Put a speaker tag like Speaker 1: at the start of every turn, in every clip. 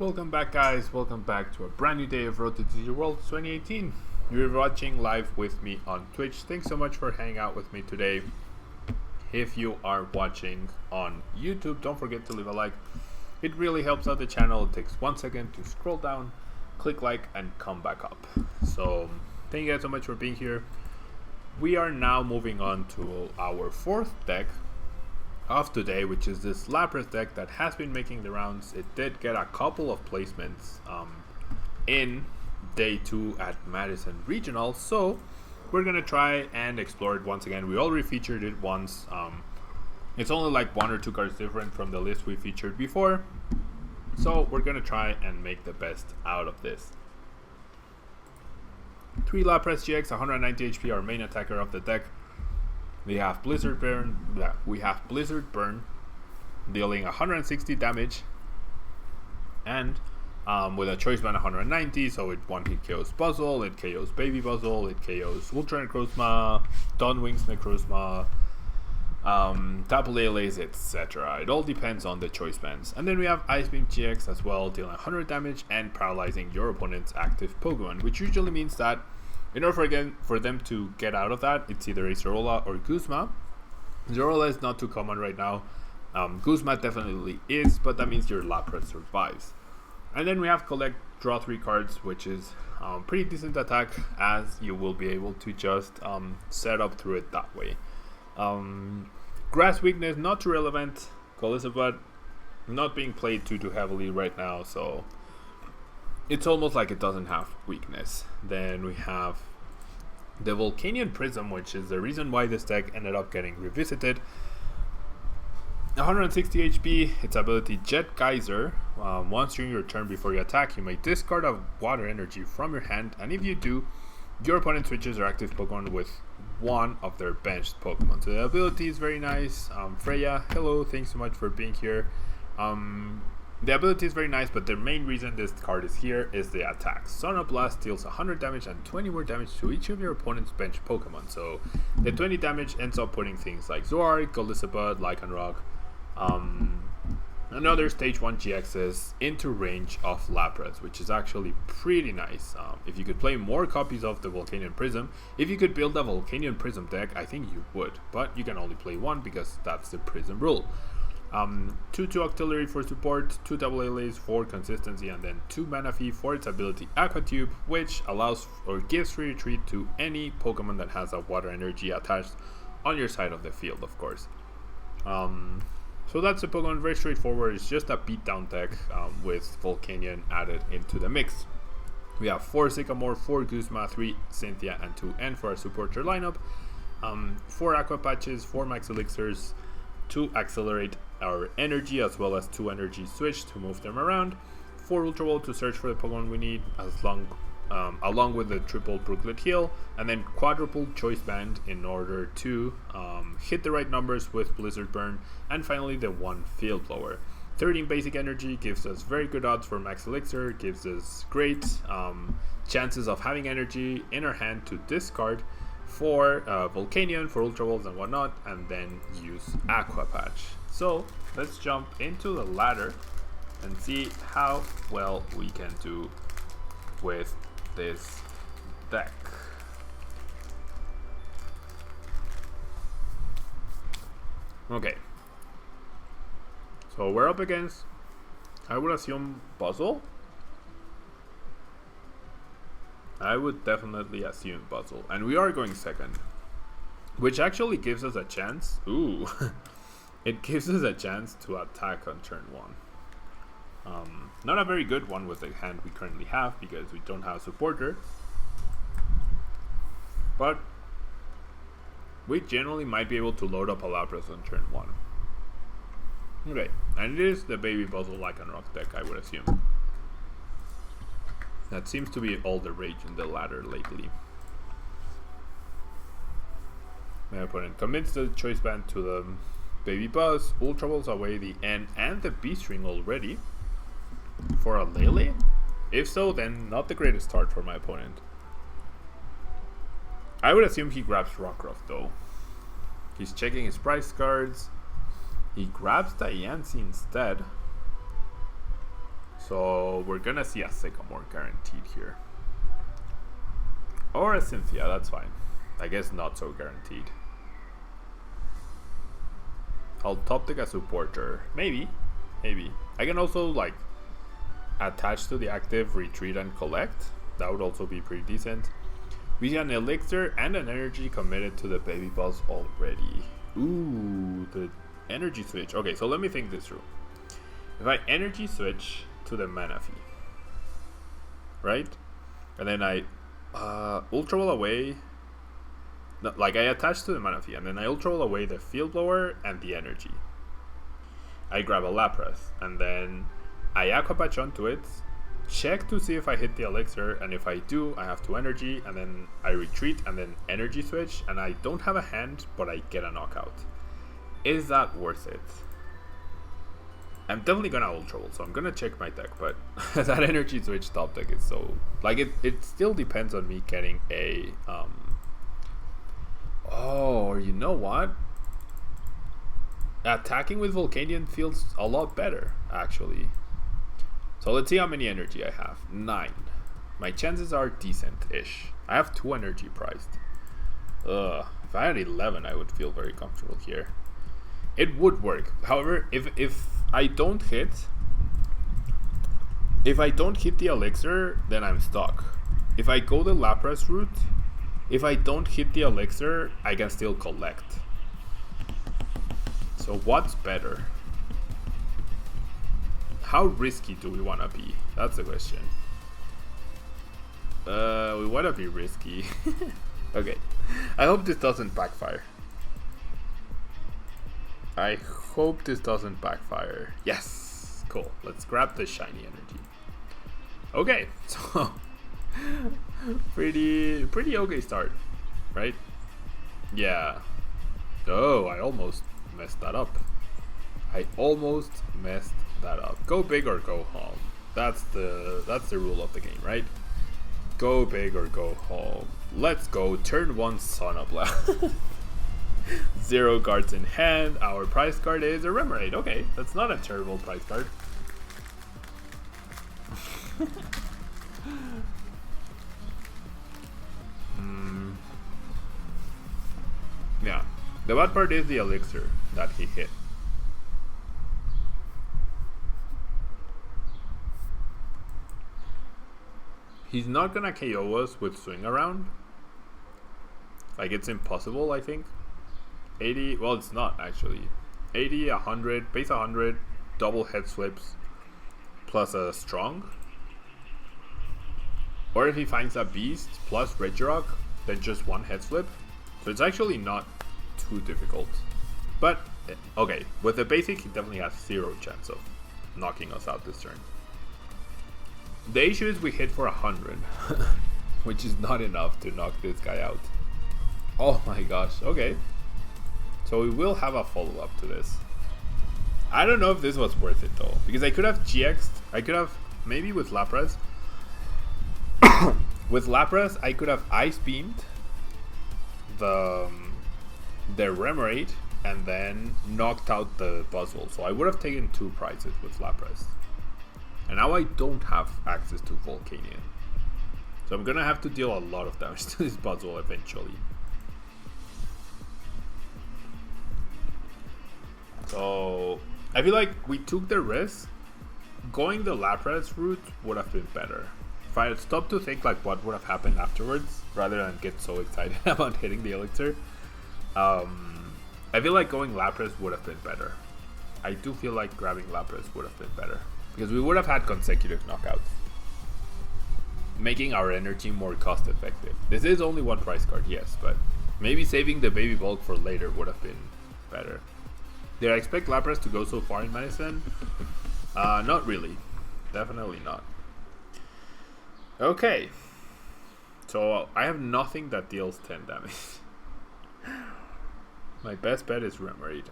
Speaker 1: Welcome back, guys. Welcome back to a brand new day of Road to TCG World 2018. You're watching live with me on Twitch. Thanks so much for hanging out with me today. If you are watching on YouTube, don't forget to leave a like. It really helps out the channel. It takes 1 second to scroll down, click like, and come back up. So thank you guys so much for being here. We are now moving on to our fourth deck of today, which is this Lapras deck that has been making the rounds. It did get a couple of placements in day 2 at Madison Regional, so we're gonna try and explore it once again. We already featured it once. It's only like 1 or 2 cards different from the list we featured before, so we're gonna try and make the best out of this. 3 Lapras-GX, 190 HP, our main attacker of the deck. We have Blizzard Burn, dealing 160 damage, and with a choice band 190, so it one-hit KOs Puzzle, it KOs Baby Puzzle, it KOs Ultra Necrozma, Dawnwing's Necrozma, Tapu Lele, etc. It all depends on the choice bands. And then we have Ice Beam GX as well, dealing 100 damage and paralyzing your opponent's active Pokemon, which usually means that in order for them to get out of that, it's either a Zorola or Guzma. Zorola is not too common right now. Guzma definitely is, but that means your Lapras survives. And then we have collect, draw 3 cards, which is pretty decent attack, as you will be able to just set up through it that way. Grass weakness, not too relevant. Golisabud not being played too heavily right now, so it's almost like it doesn't have weakness. Then we have the Volcanion Prism, which is the reason why this deck ended up getting revisited. 160 HP, its ability Jet Geyser. Once during your turn before you attack, you may discard a water energy from your hand, and if you do, your opponent switches their active Pokemon with one of their benched Pokemon. So the ability is very nice. Freya, hello, thanks so much for being here. The ability is very nice, but the main reason this card is here is the attack. Sonoblast deals 100 damage and 20 more damage to each of your opponent's bench Pokemon. So the 20 damage ends up putting things like Zoroark, Golisabud, Lycanroc, and other stage 1 GXs into range of Lapras, which is actually pretty nice. If you could play more copies of the Volcanion Prism, if you could build a Volcanion Prism deck, I think you would, but you can only play 1 because that's the Prism rule. 2 Octillery for support, 2 Tapu Lele's for consistency, and then 2 Manaphy for its ability Aqua Tube, which allows or gives free retreat to any Pokemon that has a water energy attached on your side of the field, of course. So that's the Pokemon, very straightforward. It's just a beatdown deck with Volcanion added into the mix. We have 4 Sycamore, 4 Guzma, 3 Cynthia, and 2 N for our supporter lineup. 4 Aqua Patches, 4 Max Elixirs, 2 Accelerate our energy, as well as 2 Energy Switch to move them around, 4 Ultra Ball to search for the Pokemon we need, along with the triple Brooklet Hill, and then quadruple Choice Band in order to hit the right numbers with Blizzard Burn, and finally the 1 Field Blower. 13 basic energy gives us very good odds for Max Elixir, gives us great chances of having energy in our hand to discard for Volcanion, for Ultra Balls and whatnot, and then use Aqua Patch. So let's jump into the ladder and see how well we can do with this deck. Okay, so we're up against, I would assume, Puzzle. I would definitely assume Puzzle, and we are going second, which actually gives us a chance. Ooh. It gives us a chance to attack on turn 1. Not a very good one with the hand we currently have because we don't have a supporter, but we generally might be able to load up a Lapras on turn 1. Okay, and it is the Baby Puzzle Lycanroc deck, I would assume. That seems to be all the rage in the ladder lately. My opponent commits the choice band to the Baby Bus, Ultra Balls away the N and the B string already for a Lele? If so, then not the greatest start for my opponent. I would assume he grabs Rockruff though. He's checking his price cards. He grabs the Yancy instead. So we're gonna see a Sycamore guaranteed here. Or a Cynthia, that's fine. I guess not so guaranteed. I'll top deck a supporter. Maybe. I can also like attach to the active, retreat and collect. That would also be pretty decent. We see an Elixir and an Energy committed to the Baby Bus already. Ooh, the Energy Switch. Okay, so let me think this through. If I Energy Switch to the Manaphy, right? And then I Ultra Ball away. No, like I attach to the Manaphy, and then I Ultra Ball away the Field Blower and the Energy. I grab a Lapras, and then I Aqua Patch onto it. Check to see if I hit the Elixir, and if I do, I have 2 Energy, and then I retreat, and then Energy Switch, and I don't have a hand, but I get a knockout. Is that worth it? I'm definitely gonna Ultra Ball, so I'm gonna check my deck, but that Energy Switch top deck is so... Like, it still depends on me getting a... Oh, you know what? Attacking with Volcanion feels a lot better, actually. So let's see how many energy I have. 9. My chances are decent-ish. I have 2 energy priced. Ugh. If I had 11, I would feel very comfortable here. It would work. However, if I don't hit... If I don't hit the Elixir, then I'm stuck. If I go the Lapras route, if I don't hit the Elixir, I can still collect. So what's better? How risky do we want to be? That's the question. We want to be risky. Okay. I hope this doesn't backfire. I hope this doesn't backfire. Yes! Cool. Let's grab the shiny energy. Okay. So, pretty okay start. Right? Yeah. Oh, I almost messed that up. I almost messed that up. Go big or go home. That's the rule of the game, right? Go big or go home. Let's go. Turn 1 Sonoblast. 0 cards in hand. Our prize card is a Remoraid. Okay, that's not a terrible prize card. Yeah. The bad part is the Elixir that he hit. He's not gonna KO us with Swing Around. Like, it's impossible, I think. 80, well, it's not actually. 80, 100, base 100, double head flips, plus a Strong. Or if he finds a Beast plus Regirock, then just 1 head flip. So it's actually not too difficult. But, okay, with the basic, he definitely has 0 chance of knocking us out this turn. The issue is we hit for 100, which is not enough to knock this guy out. Oh my gosh, okay. So we will have a follow-up to this. I don't know if this was worth it though, because I could have GX'd, I could have, maybe with Lapras. With Lapras, I could have Ice Beamed the Remoraid and then knocked out the Buzzle. So I would have taken 2 prizes with Lapras. And now I don't have access to Volcanion. So I'm gonna have to deal a lot of damage to this Buzzle eventually. So I feel like we took the risk. Going the Lapras route would have been better. If I had stopped to think like what would have happened afterwards, rather than get so excited about hitting the Elixir, I feel like going Lapras would have been better. I do feel like grabbing Lapras would have been better. Because we would have had consecutive knockouts, making our energy more cost effective. This is only 1 prize card, yes, but maybe saving the baby bulk for later would have been better. Did I expect Lapras to go so far in Madison? Not really. Definitely not. Okay. So I have nothing that deals 10 damage. My best bet is Remoraid.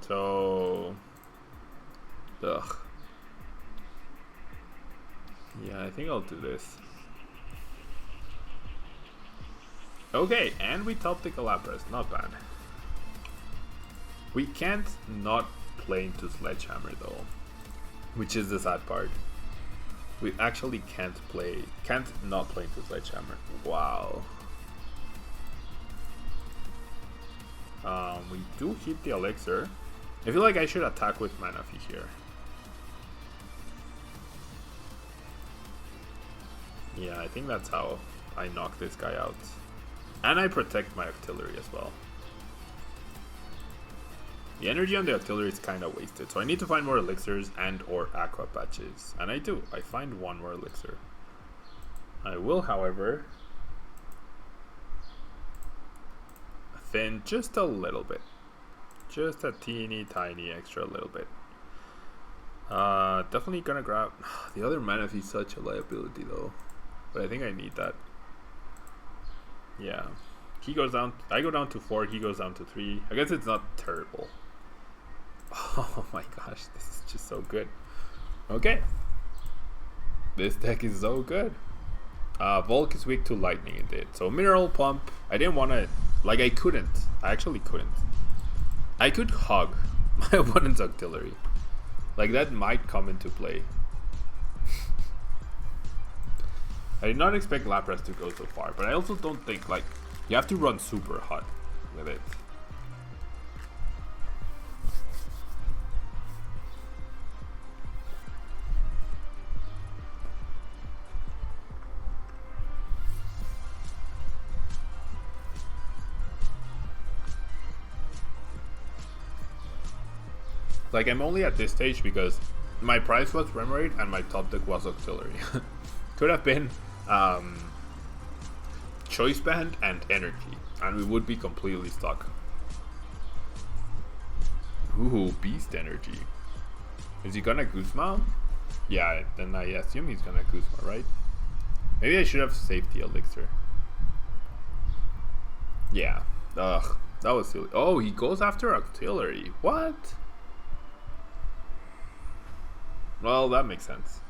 Speaker 1: So... Ugh. Yeah, I think I'll do this. Okay, and we top deck a Lapras. Not bad. We can't not play into Sledgehammer though. which is the sad part. We actually can't not play into Sledgehammer. Wow. We do hit the Elixir. I feel like I should attack with Manaphy here. Yeah, I think that's how I knock this guy out. And I protect my Octillery as well. The energy on the Octillery is kind of wasted, so I need to find more elixirs and or aqua patches. And I do. I find one more elixir. I will, however, thin just a little bit. Just a teeny tiny extra little bit. Definitely gonna grab... The other Manaphy is such a liability though. But I think I need that. Yeah. He goes down... I go down to 4, he goes down to 3. I guess it's not terrible. Oh my gosh, this is just so good. Okay. This deck is so good. Volk is weak to lightning indeed. So Mineral Pump, I didn't want to... Like I couldn't. I actually couldn't. I could hug my opponent's Octillery. Like that might come into play. I did not expect Lapras to go so far, but I also don't think like you have to run super hot with it. Like I'm only at this stage because my prize was Remoraid and my top deck was Octillery. Could have been Choice Band and Energy, and we would be completely stuck. Ooh, Beast Energy. Is he gonna Guzma? Yeah, then I assume he's gonna Guzma, right? Maybe I should have saved the Elixir. Yeah. Ugh, that was silly. Oh, he goes after Octillery. What? Well, that makes sense.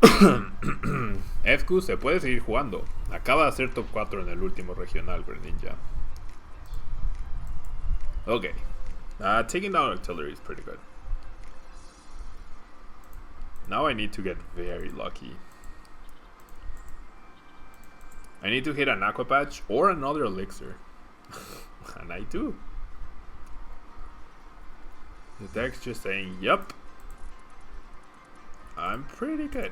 Speaker 1: FQ se puede seguir jugando. Acaba de hacer top 4 en el último regional, Greninja. Okay. Taking down Octillery is pretty good. Now I need to get very lucky. I need to hit an Aqua Patch or another Elixir. And I do. The deck's just saying, yup, I'm pretty good.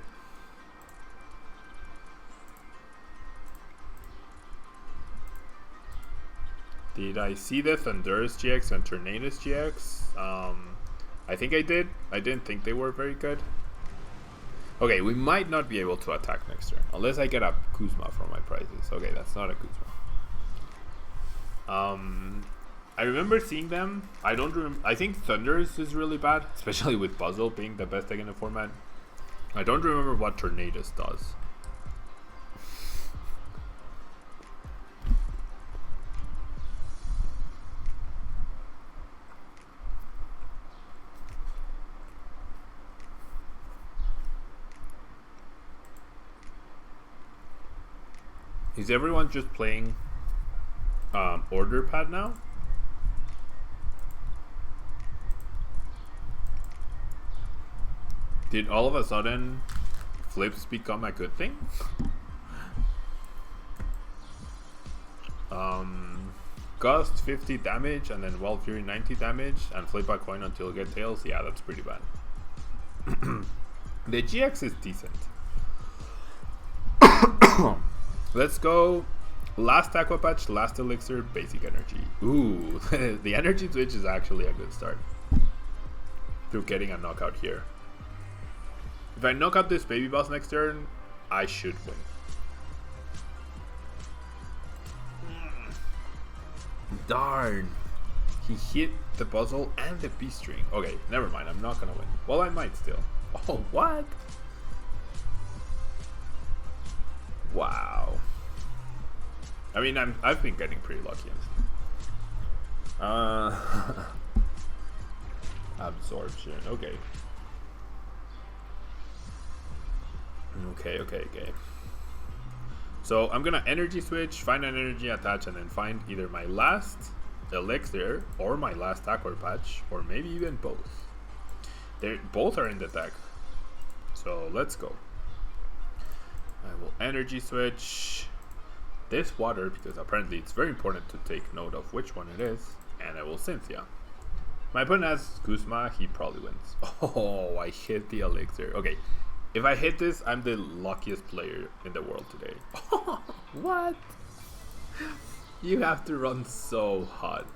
Speaker 1: Did I see the Lapras-GX and Tornadus-GX? I think I did. I didn't think they were very good. Okay, we might not be able to attack next turn. Unless I get a Guzma from my prizes. Okay, that's not a Guzma. I remember seeing them. I don't remember. I think Thunders is really bad, especially with Puzzle being the best deck in the format. I don't remember what Tornadus does. Is everyone just playing Order Pad now? Did all of a sudden flips become a good thing? Gust 50 damage and then Wild Fury 90 damage and flip a coin until get tails. Yeah, that's pretty bad. The GX is decent. Let's go. Last Aqua Patch, last Elixir, basic energy. Ooh, the Energy Switch is actually a good start. Through getting a knockout here. If I knock out this baby boss next turn, I should win. Darn. He hit the puzzle and the B string. Okay, never mind. I'm not gonna win. Well, I might still. Oh, what? Wow. I mean, I've been getting pretty lucky. Absorption. Okay. Okay. So I'm gonna Energy Switch, find an energy attach, and then find either my last Elixir or my last Aqua Patch, or maybe even both. They both are in the deck. So let's go. I will energy switch this water because apparently it's very important to take note of which one it is. And I will Cynthia. My opponent has Guzma, he probably wins. Oh, I hit the elixir. Okay, if I hit this, I'm the luckiest player in the world today. What? You have to run so hot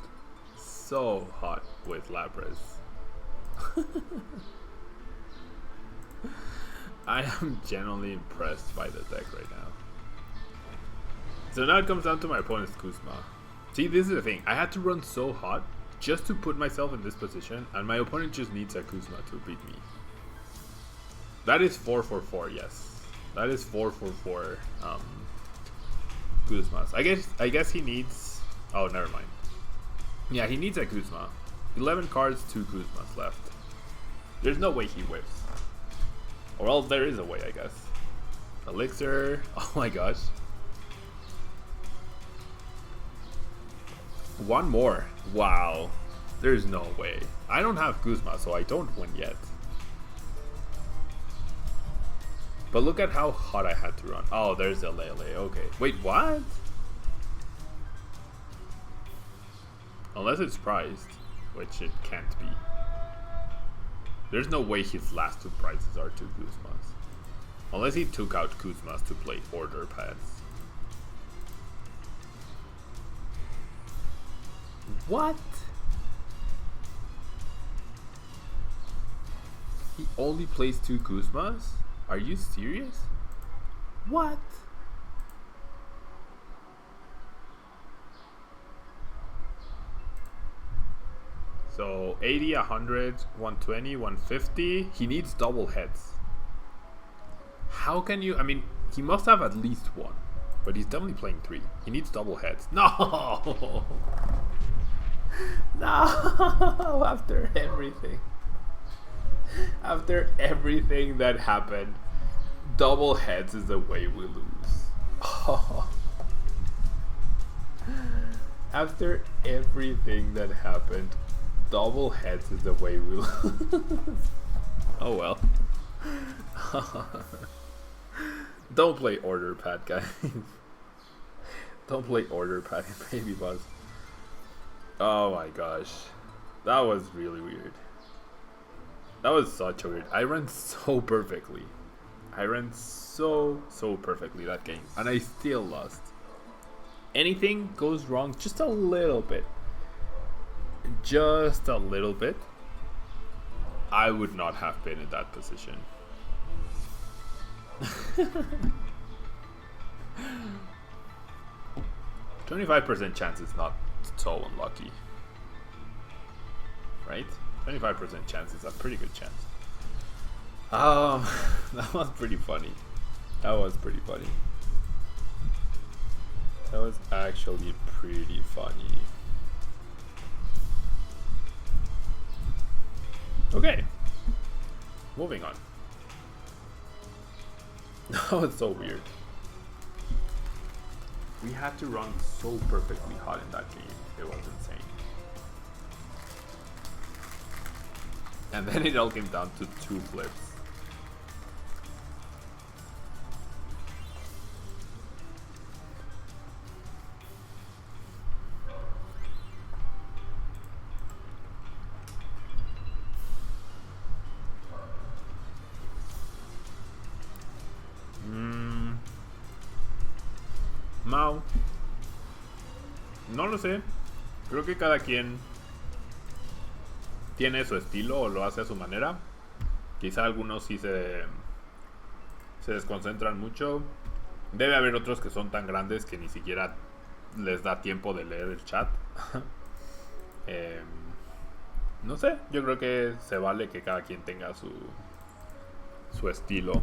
Speaker 1: with Lapras. I am genuinely impressed by the deck right now. So now it comes down to my opponent's Guzma. See, this is the thing. I had to run so hot just to put myself in this position, and my opponent just needs a Guzma to beat me. That is 4-4-4, yes. That is 4-4-4 Guzmas. I guess he needs... Oh, never mind. Yeah, he needs a Guzma. 11 cards, 2 Guzmas left. There's no way he whips. Or else there is a way, I guess. Elixir. Oh my gosh. One more. Wow. There's no way. I don't have Guzma, so I don't win yet. But look at how hot I had to run. Oh, there's a Lele. Okay. Wait, what? Unless it's prized, which it can't be. There's no way his last 2 prizes are 2 Guzmas. Unless he took out Guzmas to play order pads. What? He only plays 2 Guzmas? Are you serious? What? So 80, 100, 120, 150. He needs double heads. How can you... I mean, he must have at least 1. But he's definitely playing 3. He needs double heads. No! No! After everything. After everything that happened, double heads is the way we lose. Oh. After everything that happened, double heads is the way we lose. Oh well. Don't play order pad, guys. Don't play order pad in Baby Bus. Oh my gosh. That was really weird. That was such a weird... I ran so perfectly. I ran so perfectly that game. And I still lost. Anything goes wrong just a little bit. Just a little bit. I would not have been in that position. 25% chance is not so unlucky. Right? 25% chance is a pretty good chance. That was pretty funny. That was pretty funny. That was actually pretty funny. Okay. Moving on. That was so weird. We had to run so perfectly hot in that game. It was insane. And then it all came down to 2 flips. Mau. No lo sé. Creo que cada quien tiene su estilo o lo hace a su manera. Quizá algunos sí se desconcentran mucho. Debe haber otros que son tan grandes que ni siquiera les da tiempo de leer el chat. No sé, yo creo que se vale que cada quien tenga su estilo.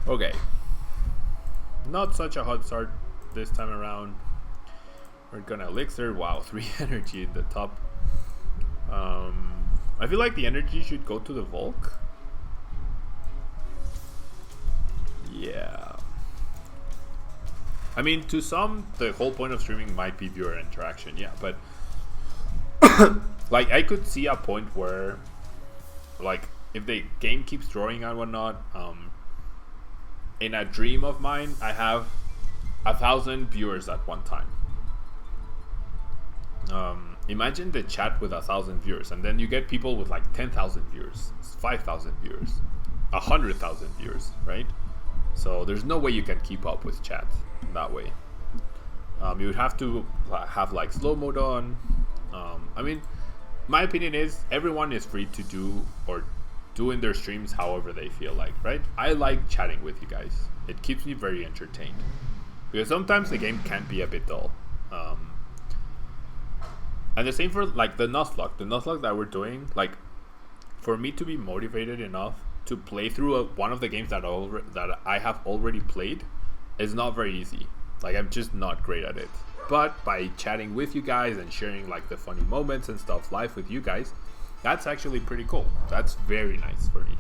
Speaker 1: Okay. Not such a hot start this time around. We're gonna elixir. Wow, 3 energy in the top. I feel like the energy should go to the Volk. Yeah. I mean, to some, the whole point of streaming might be viewer interaction, yeah, but like I could see a point where, like, if the game keeps drawing and whatnot, in a dream of mine, I have 1,000 viewers at one time. Imagine the chat with 1,000 viewers, and then you get people with like 10,000 viewers, 5,000 viewers, 100,000 viewers, right? So there's no way you can keep up with chat that way. You would have to have like slow mode on. I mean, my opinion is everyone is free to do in their streams however they feel like, right? I like chatting with you guys. It keeps me very entertained because sometimes the game can be a bit dull. And the same for like the Nuzlocke that we're doing. Like, for me to be motivated enough to play through one of the games that I have already played is not very easy. Like, I'm just not great at it. But by chatting with you guys and sharing like the funny moments and stuff live with you guys, that's actually pretty cool. That's very nice for me.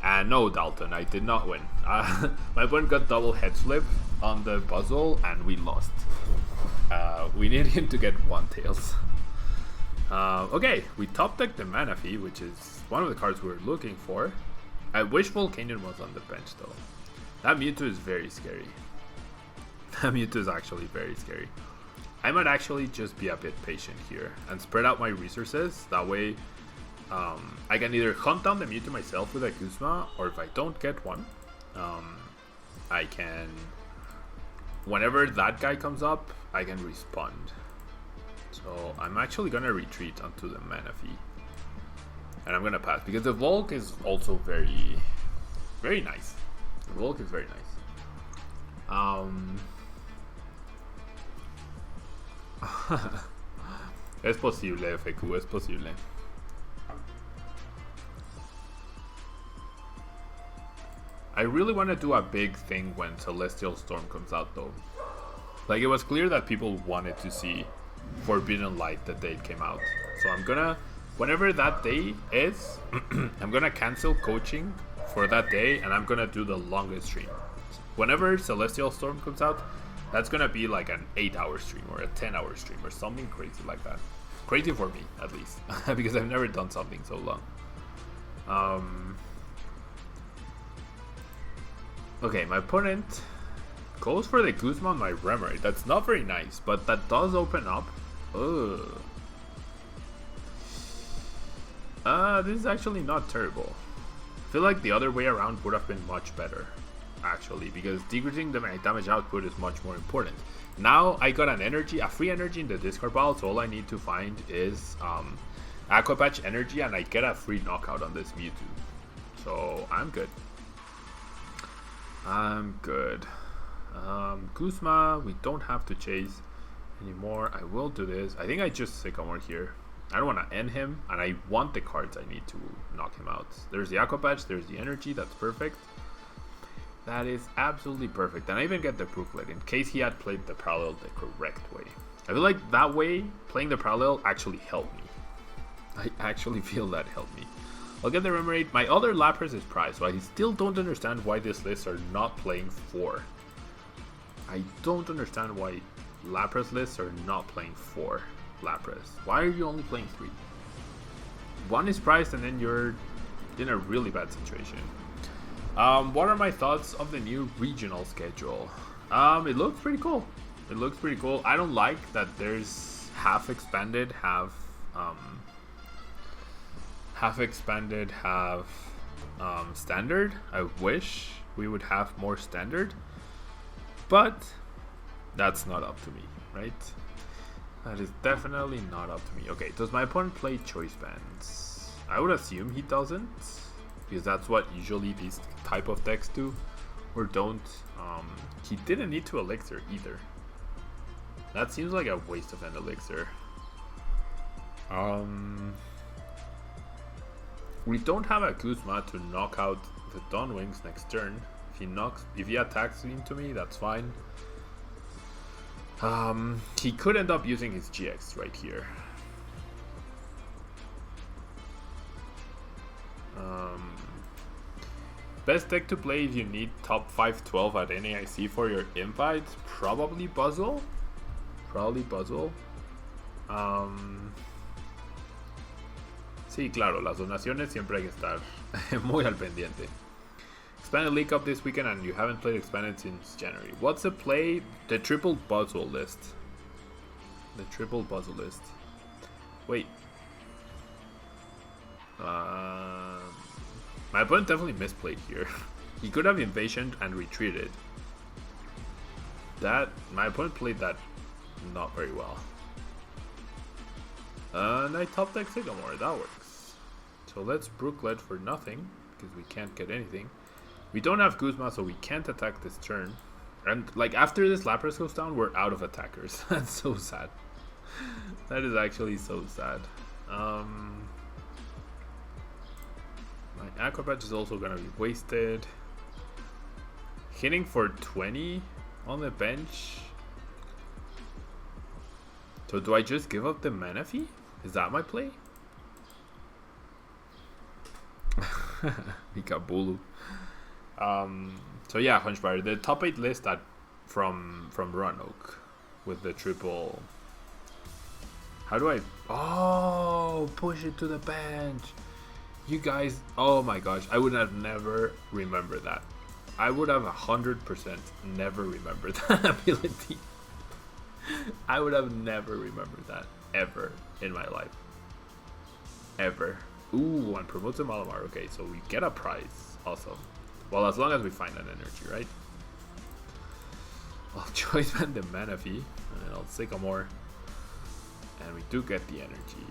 Speaker 1: And no, Dalton, I did not win. My opponent got double head flip on the puzzle and we lost. We need him to get one tails. Okay, we top decked the Manaphy, which is one of the cards we were looking for. I wish Volcanion was on the bench though. That Mewtwo is very scary. That Mewtwo is actually very scary. I might actually just be a bit patient here and spread out my resources. That way, I can either hunt down the Mewtwo myself with a Guzma, or if I don't get one, I can, whenever that guy comes up, I can respond. So I'm actually gonna retreat onto the Manaphy, and I'm gonna pass because the Volk is also very, very nice. The Volk is very nice. Es posible, FQ, es posible. I really want to do a big thing when Celestial Storm comes out though. Like, it was clear that people wanted to see Forbidden Light the day it came out. So I'm gonna, whenever that day is, I'm gonna cancel coaching for that day and I'm gonna do the longest stream. Whenever Celestial Storm comes out, that's gonna be like an 8-hour stream or a 10-hour stream or something crazy like that. Crazy for me, at least, because I've never done something so long. Okay, my opponent goes for the Guzma on my Remoraid. That's not very nice, but that does open up. This is actually not terrible. I feel like the other way around would have been much better, actually, because decreasing the damage output is much more important. Now I got a free energy in the discard pile, so all I need to find is Aqua Patch energy, and I get a free knockout on this Mewtwo. So I'm good. I'm good. Guzma, we don't have to chase anymore. I will do this. I think I just Sycamore here. I don't want to end him, and I want the cards I need to knock him out. There's the Aqua Patch, there's the energy, that's perfect. That is absolutely perfect. And I even get the Brooklet in case he had played the parallel the correct way. I feel like that way, playing the parallel actually helped me. I actually feel that helped me. I'll get the Remoraid. My other Lapras is prized, so I still don't understand why these lists are not playing 4. I don't understand why Lapras lists are not playing 4 Lapras. Why are you only playing 3? 1 is prized and then you're in a really bad situation. What are my thoughts of the new regional schedule? It looks pretty cool. It looks pretty cool. I don't like that there's half expanded, half standard. I wish we would have more standard, but that's not up to me, right? That is definitely not up to me. Okay, does my opponent play choice bands? I would assume he doesn't, because that's what usually these type of decks do, or don't. He didn't need to elixir either. That seems like a waste of an elixir. We don't have a Guzma to knock out the Dawnwings next turn. If he attacks into me, that's fine. He could end up using his GX right here. Best deck to play if you need top 5-12 at NAIC for your invite? Probably Puzzle. Sí, claro, las donaciones siempre hay que estar muy al pendiente. Expanded League Cup this weekend and you haven't played Expanded since January. What's the play? The triple puzzle list. The triple puzzle list. Wait. My opponent definitely misplayed here. He could have Invasion and retreated. My opponent played that not very well. And I top deck Sycamore, that works. So let's Brooklet for nothing, because we can't get anything. We don't have Guzma, so we can't attack this turn. And like after this Lapras goes down, we're out of attackers. That's so sad. That is actually so sad. My Aqua Patch is also gonna be wasted. Hitting for 20 on the bench. So do I just give up the Manaphy? Is that my play? Mikabulu. So yeah, Hunchfire. The top 8 list that from Roanoke with the triple. How do I? Oh, push it to the bench. You guys. Oh my gosh, I would have never remembered that. I would have 100% never remembered that ability. I would have never remembered that ever in my life. Ever. Ooh, and promotes a Malamar. Okay, so we get a prize. Awesome. Well, as long as we find an energy, right? I'll choice band the Manaphy, and then I'll Sycamore. And we do get the energy.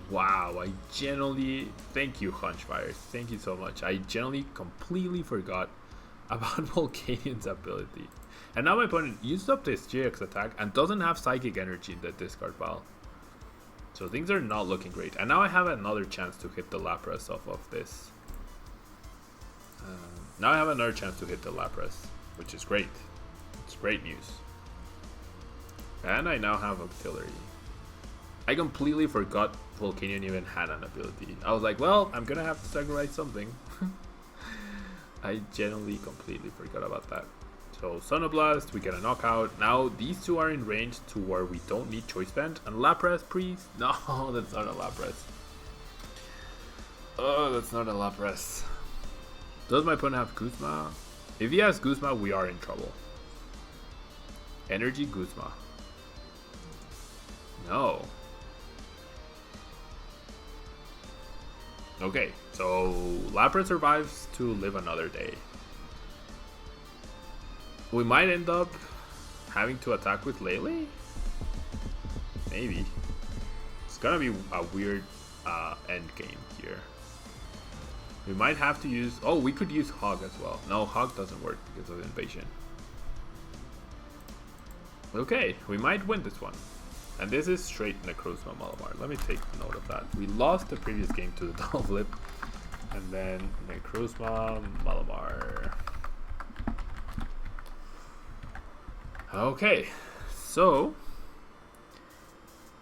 Speaker 1: Wow, I genuinely... Thank you, Hunchfire. Thank you so much. I genuinely completely forgot about Volcanion's ability. And now my opponent used up this GX attack and doesn't have Psychic Energy in the discard pile. So things are not looking great. And now I have another chance to hit the Lapras off of this. Now I have another chance to hit the Lapras, which is great. It's great news. And I now have Octillery. I completely forgot Volcanion even had an ability. I was like, well, I'm gonna have to sacrifice something. I genuinely completely forgot about that. So Sonoblast, we get a knockout. Now these two are in range to where we don't need Choice Band. And Lapras, please? No, that's not a Lapras. Oh, that's not a Lapras. Does my opponent have Guzma? If he has Guzma, we are in trouble. Energy Guzma. No. Okay, so Lapras survives to live another day. We might end up having to attack with Lele? Maybe. It's gonna be a weird end game here. We might have to use... Oh, we could use Hog as well. No, Hog doesn't work because of Invasion. Okay, we might win this one. And this is straight Necrozma Malamar. Let me take note of that. We lost the previous game to the double flip. And then Necrozma Malamar. Okay, so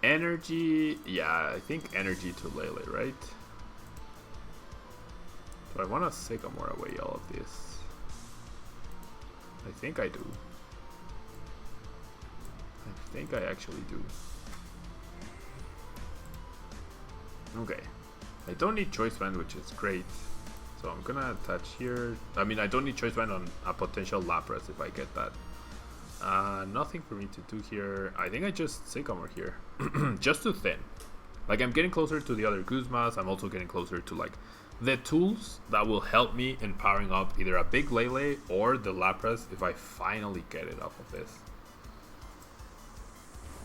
Speaker 1: energy, yeah, I think energy to Lele, right? Do I want to Sycamore away all of this? I think I do. I think I actually do. Okay, I don't need Choice Band, which is great. So I'm gonna attach here. I mean, I don't need Choice Band on a potential Lapras if I get that. Nothing for me to do here. I think I just Sycamore here. Just to thin. Like, I'm getting closer to the other Guzmas. I'm also getting closer to, like, the tools that will help me in powering up either a big Lele or the Lapras if I finally get it off of this.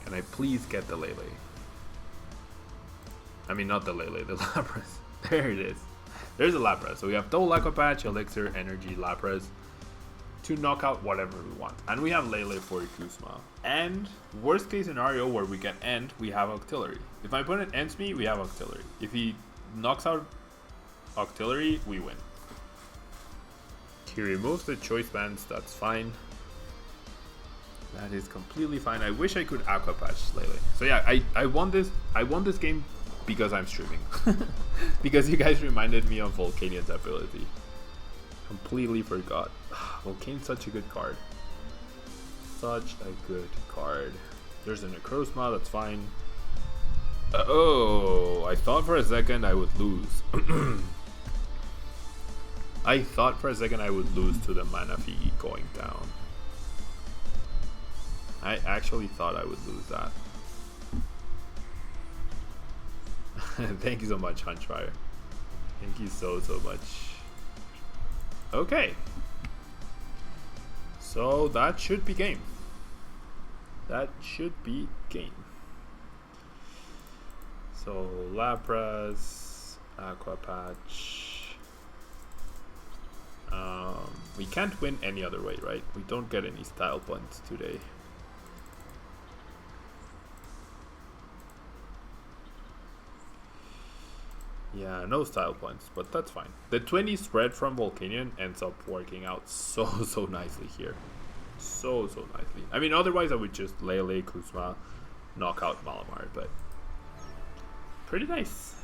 Speaker 1: Can I please get the Lele? I mean, not the Lele, the Lapras. There it is. There's a Lapras. So we have double Aqua Patch, Elixir, Energy, Lapras to knock out whatever we want. And we have Lele for Guzma. And worst case scenario where we can end, we have Octillery. If my opponent ends me, we have Octillery. If he knocks out Octillery, we win. He removes the Choice Bands, that's fine. That is completely fine. I wish I could Aqua Patch Lele. So yeah, I won this game because I'm streaming. Because you guys reminded me of Volcanion's ability. Completely forgot. Volcane's such a good card. Such a good card. There's a Necrozma, that's fine. Oh, go. I thought for a second I would lose. I thought for a second I would lose to the Manaphy going down. I actually thought I would lose that. Thank you so much, Hunchfire. Thank you so much. Okay. So that should be game. That should be game. So Lapras, Aqua Patch. We can't win any other way, right? We don't get any style points today. Yeah, no style points, but that's fine. The 20 spread from Volcanion ends up working out so nicely here. So nicely. I mean, otherwise I would just Lele, Guzma, knock out Malamar, but pretty nice.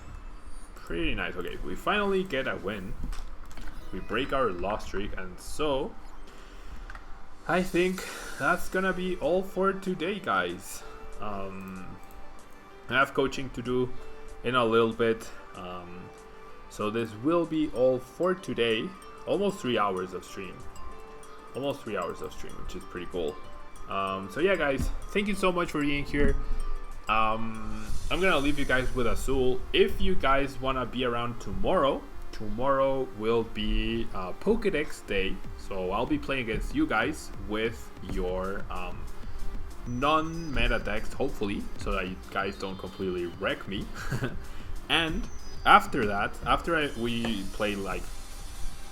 Speaker 1: Pretty nice. Okay, we finally get a win. We break our loss streak, and so I think that's gonna be all for today, guys. I have coaching to do in a little bit. So this will be all for today. Almost 3 hours of stream. Almost 3 hours of stream, which is pretty cool. So yeah, guys, thank you so much for being here. I'm gonna leave you guys with Azul. If you guys wanna be around tomorrow will be Pokédex day. So I'll be playing against you guys with your non-meta decks, hopefully, so that you guys don't completely wreck me. And after that, we play like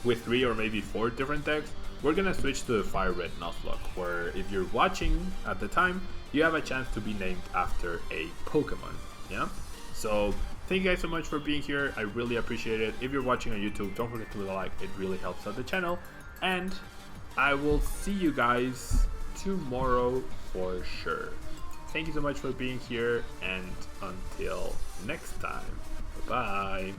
Speaker 1: with 3 or maybe 4 different decks, we're gonna switch to the Fire Red Nuzlocke, where if you're watching at the time, you have a chance to be named after a Pokemon. Yeah. So thank you guys so much for being here. I really appreciate it. If you're watching on YouTube, don't forget to leave a like. It really helps out the channel. And I will see you guys tomorrow for sure. Thank you so much for being here, and until next time, bye-bye.